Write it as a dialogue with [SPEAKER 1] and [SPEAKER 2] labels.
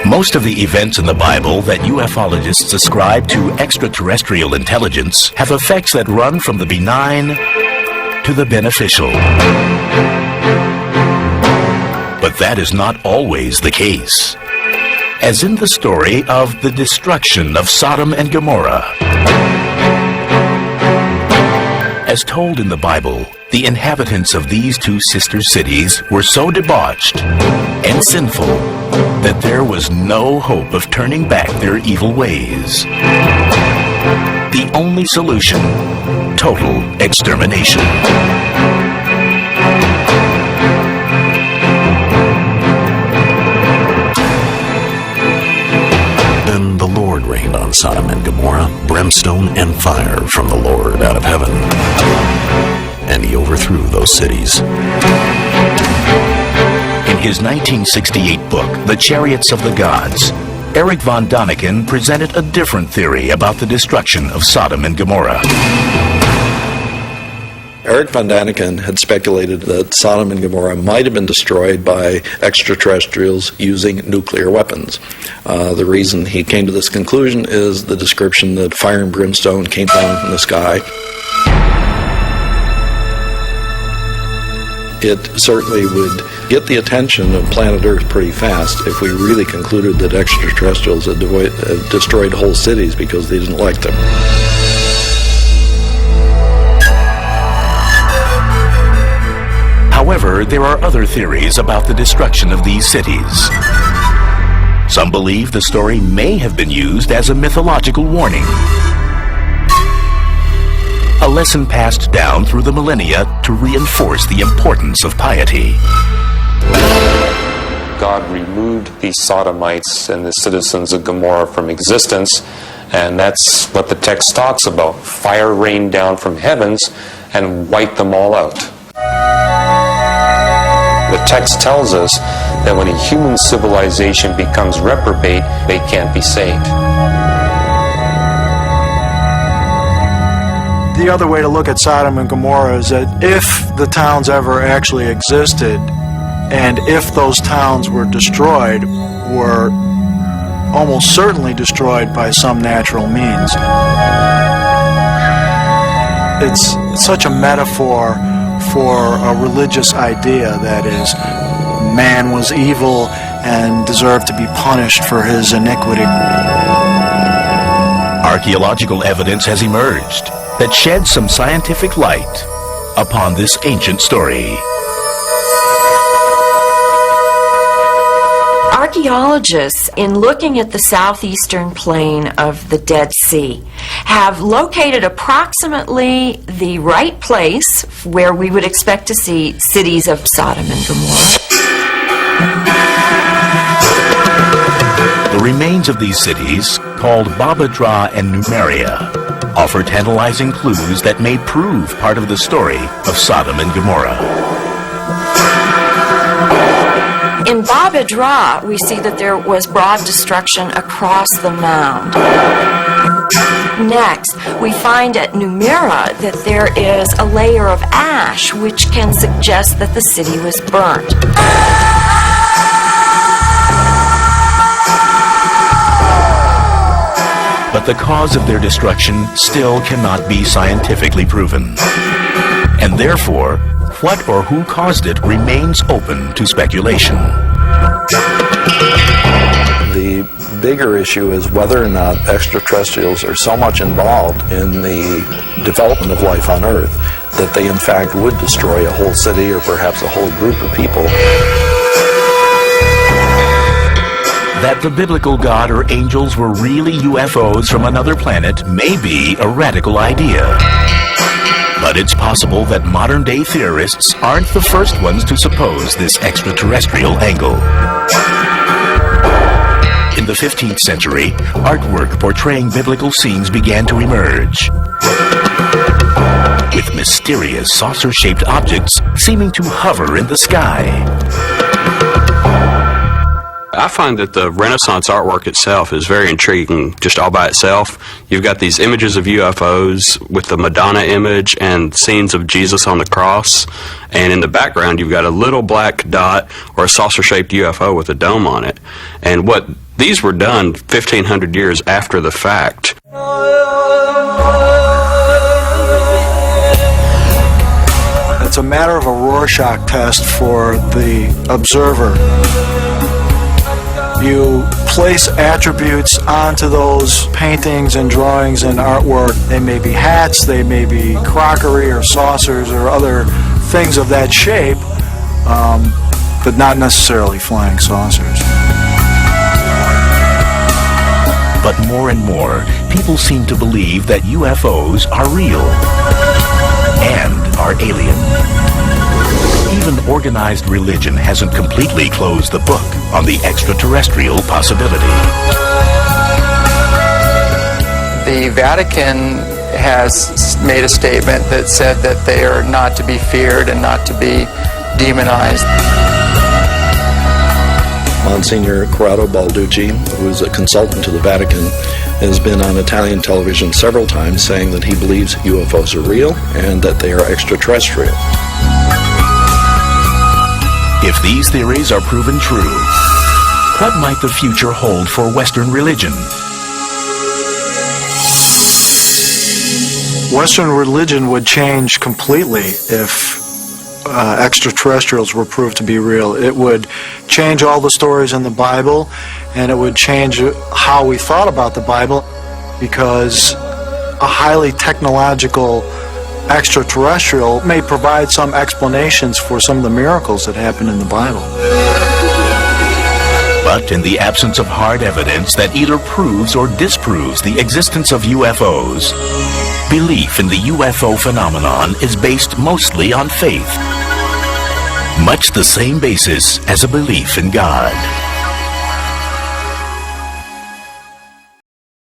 [SPEAKER 1] Most of the events in the Bible that ufologists ascribe to extraterrestrial intelligence have effects that run from the benign to the beneficial. But that is not always the case. As in the story of the destruction of Sodom and Gomorrah. As told in the Bible, the inhabitants of these two sister cities were so debauched and sinful that there was no hope of turning back their evil ways. The only solution, total extermination.
[SPEAKER 2] Then the Lord rained on Sodom and Gomorrah brimstone and fire from the Lord out of heaven, and he overthrew those cities.
[SPEAKER 1] In his 1968 book, The Chariots of the Gods, Eric von Daniken presented a different theory about the destruction of Sodom and Gomorrah.
[SPEAKER 3] Eric von Daniken had speculated that Sodom and Gomorrah might have been destroyed by extraterrestrials using nuclear weapons. The reason he came to this conclusion is the description that fire and brimstone came down from the sky. It certainly would get the attention of planet Earth pretty fast if we really concluded that extraterrestrials had destroyed whole cities because they didn't like them.
[SPEAKER 1] However, there are other theories about the destruction of these cities. Some believe the story may have been used as a mythological warning. A lesson passed down through the millennia to reinforce the importance of piety.
[SPEAKER 4] God removed the Sodomites and the citizens of Gomorrah from existence, and that's what the text talks about. Fire rained down from heavens and wiped them all out. The text tells us that when a human civilization becomes reprobate, they can't be saved.
[SPEAKER 5] The other way to look at Sodom and Gomorrah is that if the towns ever actually existed, and if those towns were destroyed, were almost certainly destroyed by some natural means. It's such a metaphor for a religious idea, that is, man was evil and deserved to be punished for his iniquity.
[SPEAKER 1] Archaeological evidence has emerged that sheds some scientific light upon this ancient story.
[SPEAKER 6] Archaeologists, in looking at the southeastern plain of the Dead Sea, have located approximately the right place where we would expect to see cities of Sodom and Gomorrah.
[SPEAKER 1] The remains of these cities, called Babadra and Numeria, offer tantalizing clues that may prove part of the story of Sodom and Gomorrah.
[SPEAKER 6] In Babadra, we see that there was broad destruction across the mound. Next, we find at Numeria that there is a layer of ash which can suggest that the city was burnt.
[SPEAKER 1] But the cause of their destruction still cannot be scientifically proven. And therefore, what or who caused it remains open to speculation.
[SPEAKER 3] The bigger issue is whether or not extraterrestrials are so much involved in the development of life on Earth that they in fact would destroy a whole city or perhaps a whole group of people.
[SPEAKER 1] That the biblical God or angels were really UFOs from another planet may be a radical idea. But it's possible that modern-day theorists aren't the first ones to suppose this extraterrestrial angle. In the 15th century, artwork portraying biblical scenes began to emerge, with mysterious saucer-shaped objects seeming to hover in the sky.
[SPEAKER 7] I find that the Renaissance artwork itself is very intriguing, just all by itself. You've got these images of UFOs with the Madonna image and scenes of Jesus on the cross, and in the background you've got a little black dot or a saucer-shaped UFO with a dome on it. And what These were done 1,500 years after the fact.
[SPEAKER 5] It's a matter of a Rorschach test for the observer. You place attributes onto those paintings and drawings and artwork. They may be hats, they may be crockery or saucers or other things of that shape, but not necessarily flying saucers.
[SPEAKER 1] But more and more, people seem to believe that UFOs are real and are alien. Even organized religion hasn't completely closed the book on the extraterrestrial possibility.
[SPEAKER 8] The Vatican has made a statement that said that they are not to be feared and not to be demonized.
[SPEAKER 3] Monsignor Corrado Balducci, who is a consultant to the Vatican, has been on Italian television several times saying that he believes UFOs are real and that they are extraterrestrial.
[SPEAKER 1] If these theories are proven true, what might the future hold for Western religion?
[SPEAKER 5] Western religion would change completely if extraterrestrials were proved to be real. It would change all the stories in the Bible, and it would change how we thought about the Bible, because a highly technological extraterrestrial may provide some explanations for some of the miracles that happen in the Bible.
[SPEAKER 1] But in the absence of hard evidence that either proves or disproves the existence of UFOs, belief in the UFO phenomenon is based mostly on faith, much the same basis as a belief in God.